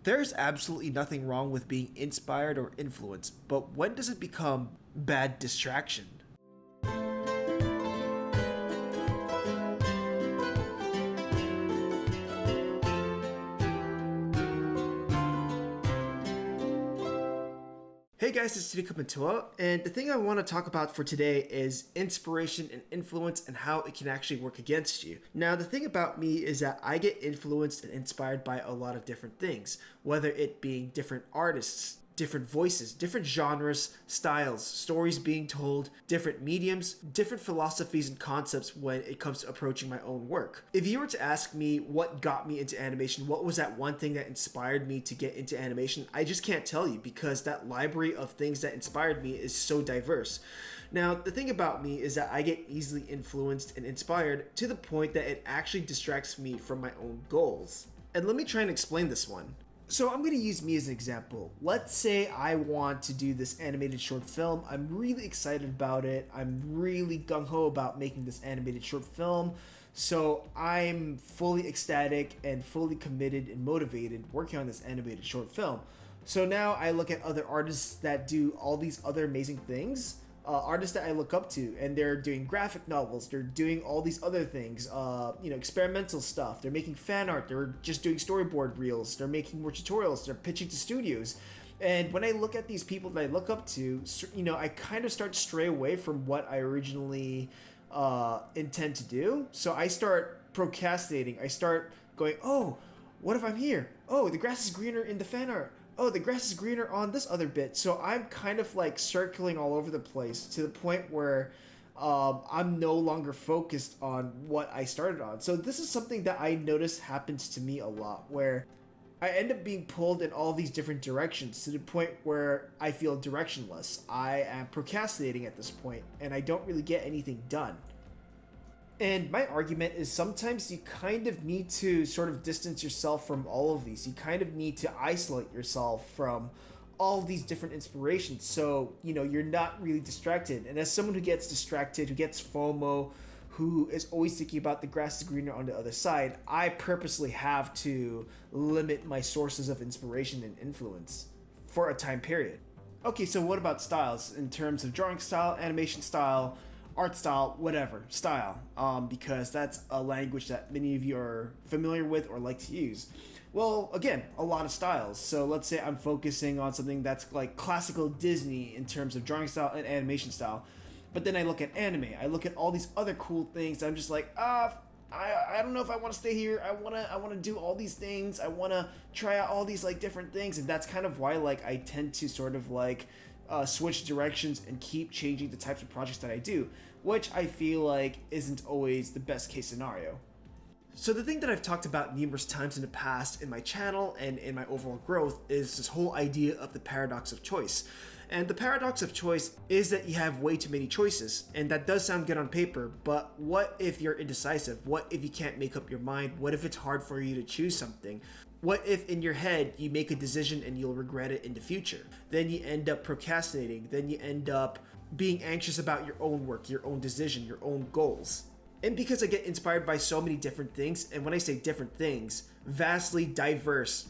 There's absolutely nothing wrong with being inspired or influenced, but when does it become bad distraction? Hey guys, it's Toniko Pantoja, and the thing I want to talk about for today is inspiration and influence and how it can actually work against you. Now, the thing about me is that I get influenced and inspired by a lot of different things, whether it being different artists, different voices, different genres, styles, stories being told, different mediums, different philosophies and concepts when it comes to approaching my own work. If you were to ask me what got me into animation, what was that one thing that inspired me to get into animation, I just can't tell you because that library of things that inspired me is so diverse. Now, the thing about me is that I get easily influenced and inspired to the point that it actually distracts me from my own goals. And let me try and explain this one. So I'm going to use me as an example. Let's say I want to do this animated short film. I'm really excited about it. I'm really gung-ho about making this animated short film. So I'm fully ecstatic and fully committed and motivated working on this animated short film. So now I look at other artists that do all these other amazing things. Artists that I look up to, and they're doing graphic novels, they're doing all these other things, experimental stuff, they're making fan art, they're just doing storyboard reels, they're making more tutorials, they're pitching to studios. And when I look at these people that I look up to, I kind of start to stray away from what I originally intend to do. So I start procrastinating. I start going, oh, what if I'm here? Oh, the grass is greener in the fan art. Oh, the grass is greener on this other bit. So I'm kind of like circling all over the place to the point where I'm no longer focused on what I started on. So this is something that I notice happens to me a lot, where I end up being pulled in all these different directions to the point where I feel directionless. I am procrastinating at this point, and I don't really get anything done. And my argument is sometimes you kind of need to sort of distance yourself from all of these. You kind of need to isolate yourself from all these different inspirations so, you're not really distracted. And as someone who gets distracted, who gets FOMO, who is always thinking about the grass is greener on the other side, I purposely have to limit my sources of inspiration and influence for a time period. Okay, so what about styles in terms of drawing style, animation style, art style, whatever, style, because that's a language that many of you are familiar with or like to use. Well, again, a lot of styles. So let's say I'm focusing on something that's like classical Disney in terms of drawing style and animation style. But then I look at anime, I look at all these other cool things. I'm just like, I don't know if I want to stay here. I want to do all these things. I want to try out all these like different things. And that's kind of why I tend to sort of switch directions and keep changing the types of projects that I do, which I feel like isn't always the best case scenario. So the thing that I've talked about numerous times in the past in my channel and in my overall growth is this whole idea of the paradox of choice. And the paradox of choice is that you have way too many choices, and that does sound good on paper, but what if you're indecisive? What if you can't make up your mind? What if it's hard for you to choose something? What if in your head you make a decision and you'll regret it in the future? Then you end up procrastinating, then you end up being anxious about your own work, your own decision, your own goals. And because I get inspired by so many different things, and when I say different things, vastly diverse,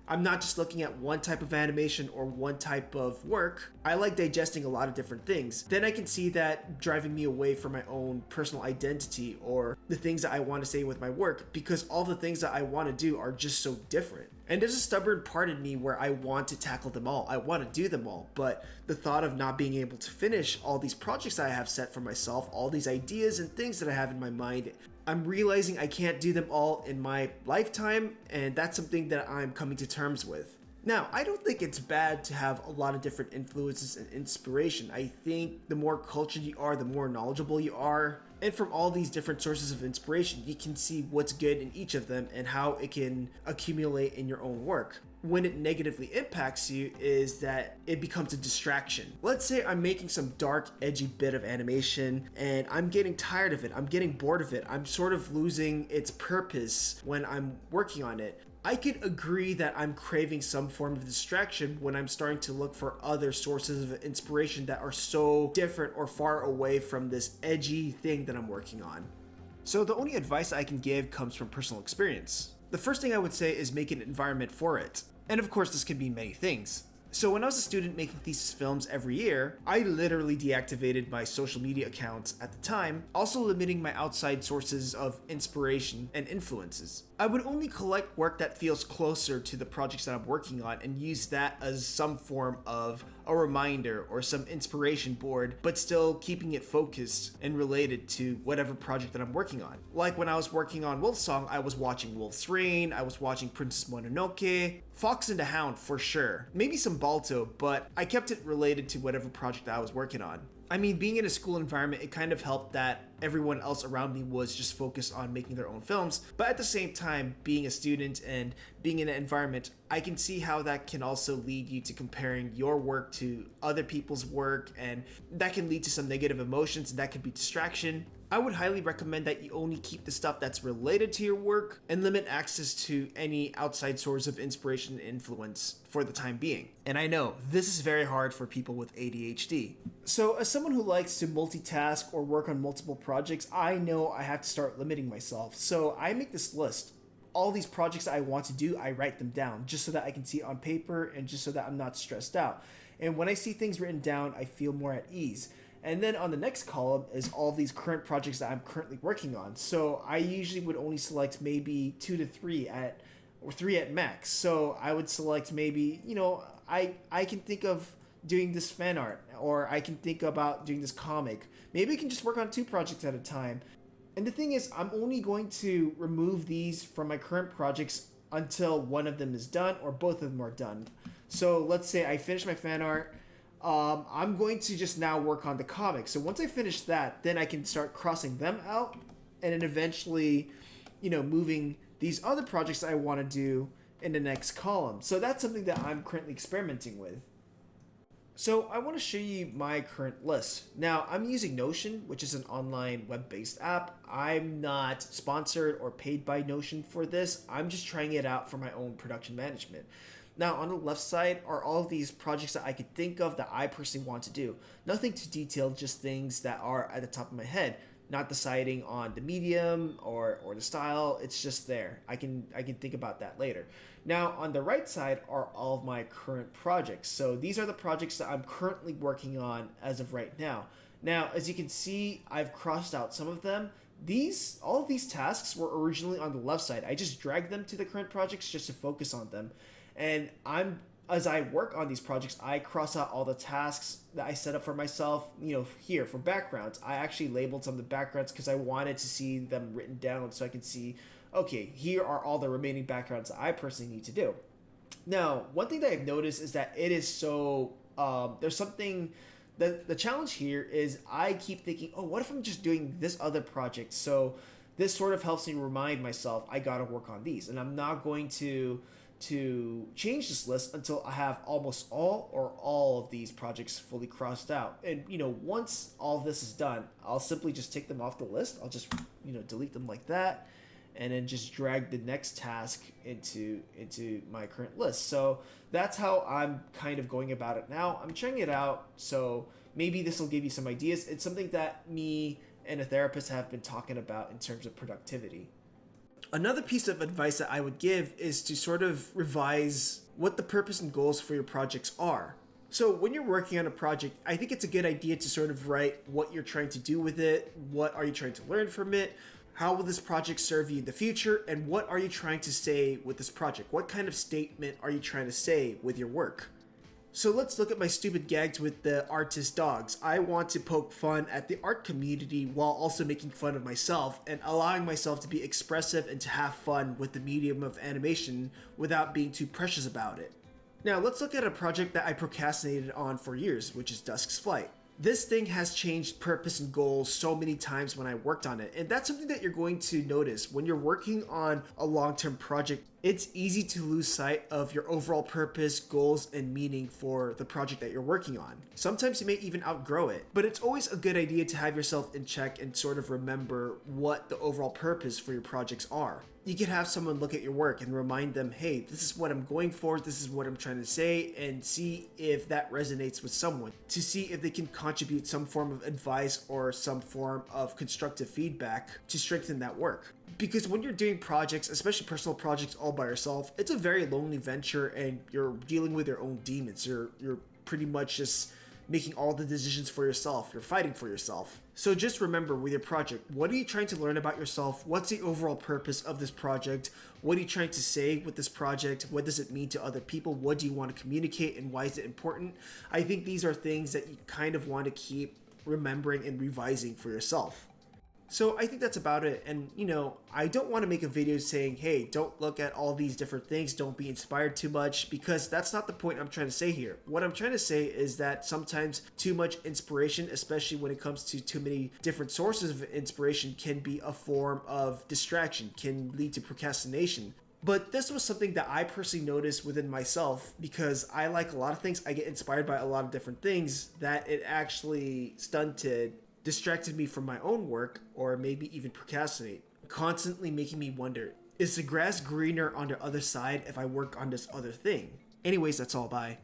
I'm not just looking at one type of animation or one type of work. I like digesting a lot of different things. Then I can see that driving me away from my own personal identity or the things that I want to say with my work, because all the things that I want to do are just so different. And there's a stubborn part in me where I want to tackle them all. I want to do them all, but the thought of not being able to finish all these projects that I have set for myself, all these ideas and things that I have in my mind, I'm realizing I can't do them all in my lifetime, and that's something that I'm coming to terms with. Now, I don't think it's bad to have a lot of different influences and inspiration. I think the more cultured you are, the more knowledgeable you are. And from all these different sources of inspiration, you can see what's good in each of them and how it can accumulate in your own work. When it negatively impacts you is that it becomes a distraction. Let's say I'm making some dark, edgy bit of animation and I'm getting tired of it. I'm getting bored of it. I'm sort of losing its purpose when I'm working on it. I could agree that I'm craving some form of distraction when I'm starting to look for other sources of inspiration that are so different or far away from this edgy thing that I'm working on. So the only advice I can give comes from personal experience. The first thing I would say is make an environment for it. And of course, this can be many things. So when I was a student making thesis films every year, I literally deactivated my social media accounts at the time, also limiting my outside sources of inspiration and influences. I would only collect work that feels closer to the projects that I'm working on and use that as some form of a reminder or some inspiration board, but still keeping it focused and related to whatever project that I'm working on. Like when I was working on Wolfsong, I was watching Wolf's Rain, I was watching Princess Mononoke, Fox and the Hound for sure, maybe some Balto, but I kept it related to whatever project I was working on. I mean, being in a school environment, it kind of helped that everyone else around me was just focused on making their own films. But at the same time, being a student and being in an environment, I can see how that can also lead you to comparing your work to other people's work, and that can lead to some negative emotions, and that could be distraction. I would highly recommend that you only keep the stuff that's related to your work and limit access to any outside source of inspiration and influence for the time being. And I know this is very hard for people with ADHD. So as someone who likes to multitask or work on multiple projects, I know I have to start limiting myself. So I make this list. All these projects I want to do, I write them down just so that I can see it on paper and just so that I'm not stressed out. And when I see things written down, I feel more at ease. And then on the next column is all these current projects that I'm currently working on. So I usually would only select maybe 2 to 3 or 3 at max. So I would select maybe, I can think of doing this fan art, or I can think about doing this comic. Maybe I can just work on 2 projects at a time. And the thing is, I'm only going to remove these from my current projects until one of them is done or both of them are done. So let's say I finish my fan art. I'm going to just now work on the comic. So once I finish that, then I can start crossing them out and then eventually, moving these other projects that I want to do in the next column. So that's something that I'm currently experimenting with. So I want to show you my current list. Now I'm using Notion, which is an online web-based app. I'm not sponsored or paid by Notion for this. I'm just trying it out for my own production management. Now, on the left side are all of these projects that I could think of that I personally want to do. Nothing too detailed, just things that are at the top of my head. Not deciding on the medium or the style. It's just there. I can think about that later. Now, on the right side are all of my current projects. So these are the projects that I'm currently working on as of right now. Now, as you can see, I've crossed out some of them. All of these tasks were originally on the left side. I just dragged them to the current projects just to focus on them. And as I work on these projects, I cross out all the tasks that I set up for myself. Here for backgrounds, I actually labeled some of the backgrounds because I wanted to see them written down so I can see, okay, here are all the remaining backgrounds that I personally need to do. Now, one thing that I've noticed is that it is so, there's something, the challenge here is I keep thinking, oh, what if I'm just doing this other project? So this sort of helps me remind myself I gotta work on these, and I'm not going to change this list until I have almost all of these projects fully crossed out. And once all of this is done, I'll simply just take them off the list. I'll just delete them like that, and then just drag the next task into my current list. So that's how I'm kind of going about it now. I'm trying it out, so maybe this will give you some ideas. It's something that me and a therapist have been talking about in terms of productivity. Another piece of advice that I would give is to sort of revise what the purpose and goals for your projects are. So when you're working on a project, I think it's a good idea to sort of write what you're trying to do with it, what are you trying to learn from it, how will this project serve you in the future, and what are you trying to say with this project? What kind of statement are you trying to say with your work? So let's look at my stupid gags with the artist dogs. I want to poke fun at the art community while also making fun of myself and allowing myself to be expressive and to have fun with the medium of animation without being too precious about it. Now let's look at a project that I procrastinated on for years, which is Dusk's Flight. This thing has changed purpose and goals so many times when I worked on it, and that's something that you're going to notice when you're working on a long-term project. It's easy to lose sight of your overall purpose, goals, and meaning for the project that you're working on. Sometimes you may even outgrow it, but it's always a good idea to have yourself in check and sort of remember what the overall purpose for your projects are. You can have someone look at your work and remind them, hey, this is what I'm going for, this is what I'm trying to say, and see if that resonates with someone, to see if they can contribute some form of advice or some form of constructive feedback to strengthen that work. Because when you're doing projects, especially personal projects all by yourself, it's a very lonely venture and you're dealing with your own demons. You're pretty much just making all the decisions for yourself. You're fighting for yourself. So just remember with your project, what are you trying to learn about yourself? What's the overall purpose of this project? What are you trying to say with this project? What does it mean to other people? What do you want to communicate and why is it important? I think these are things that you kind of want to keep remembering and revising for yourself. So I think that's about it. And I don't want to make a video saying, hey, don't look at all these different things, don't be inspired too much, because that's not the point I'm trying to say here. What I'm trying to say is that sometimes too much inspiration, especially when it comes to too many different sources of inspiration, can be a form of distraction, can lead to procrastination. But this was something that I personally noticed within myself, because I like a lot of things. I get inspired by a lot of different things, that it actually distracted me from my own work, or maybe even procrastinate, constantly making me wonder, is the grass greener on the other side if I work on this other thing? Anyways, that's all. Bye.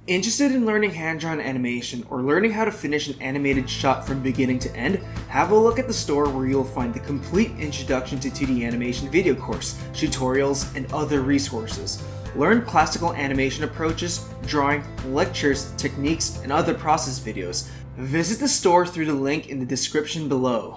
Interested in learning hand-drawn animation or learning how to finish an animated shot from beginning to end? Have a look at the store where you'll find the complete Introduction to 2D Animation video course, tutorials, and other resources. Learn classical animation approaches, drawing, lectures, techniques, and other process videos. Visit the store through the link in the description below.